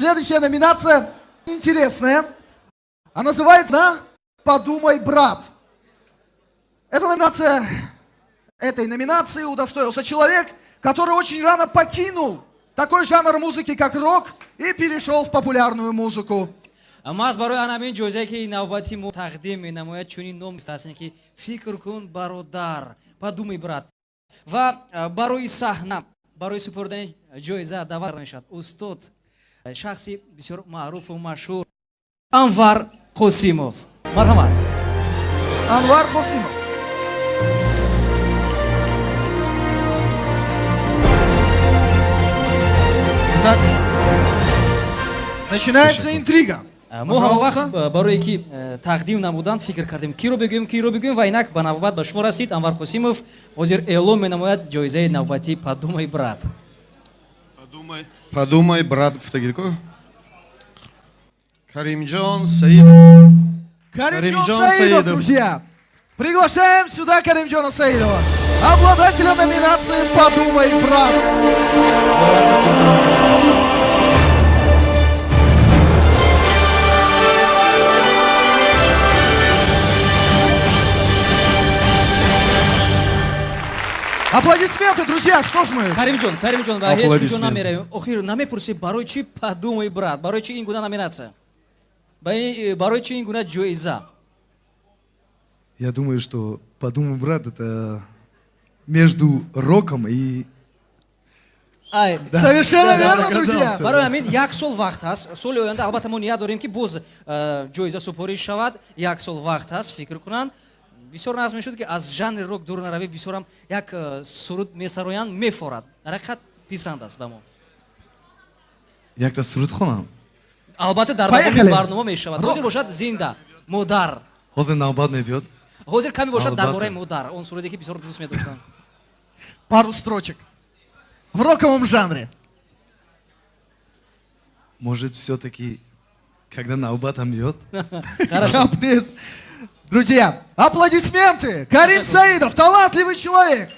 Следующая номинация интересная. Она называется «Подумай, брат». Эта номинация, этой номинации удостоился человек, который очень рано покинул такой жанр музыки, как рок, и перешел в популярную музыку. маз барои анамин ҷоизае ки навбати мо тақдим менамояд чунин ном ҳастем ки фикр кун бародар, подумай брат. Ва барои саҳна, барои супурдани ҷоиза даъват мешавад устод, шахси бисёр маъруфу машҳур Анвар Қосимов. Марҳамат. Анвар Қосимов. Так, начинается интрига. мо ҳама вақт барое ки тақдим намудан фикр кардем киро бигӯем ва инак ба навбат ба шумо расид. Анвар Қосимов ҳозир эълон менамояд ҷоизаи навбати подумай брат. Подумай, брат, гуфтагико. Каримҷон Саидов. Каримҷон Саидов, друзья. Приглашаем сюда Каримҷона Саидова, обладателя номинации «Подумай, брат». Аплодисменты, друзья, что ж мы? Каримҷон ва ҳеҷ куҷо намеравем. Охир намепурсӣ барои чӣ подумай брат? Барои чӣ ин гуна номинация? Барои чӣ ин гуна ҷоиза? Я думаю, что «Подумай, брат» — это между роком и... Совершенно верно, друзья. барои ҳамин як сол вақт ҳаст. Соли оянда албатта мо ният дорем ки боз ҷоиза супориш шавад. Як сол вақт ҳаст, фикр кунанд. бисёр назм мешуд ки аз жанри рок дур наравӣ бисёрам як суруд месароянд мефорад. Дар ҳақиқат писанд аст ба мо. Якта суруд хонам. албатта дар давоми барнома мешавад. ҳозир бошад зинда модар. Ҳозир навбат мебиёд. ҳозир каме бошад дар бораи модар. Он суруде ки бисёр дӯст медоштанд. Пару строчек в роковом жанре. Может, все-таки, когда навбатом бьет? Хорошо. Друзья, аплодисменты! Карим Саидов, талантливый человек.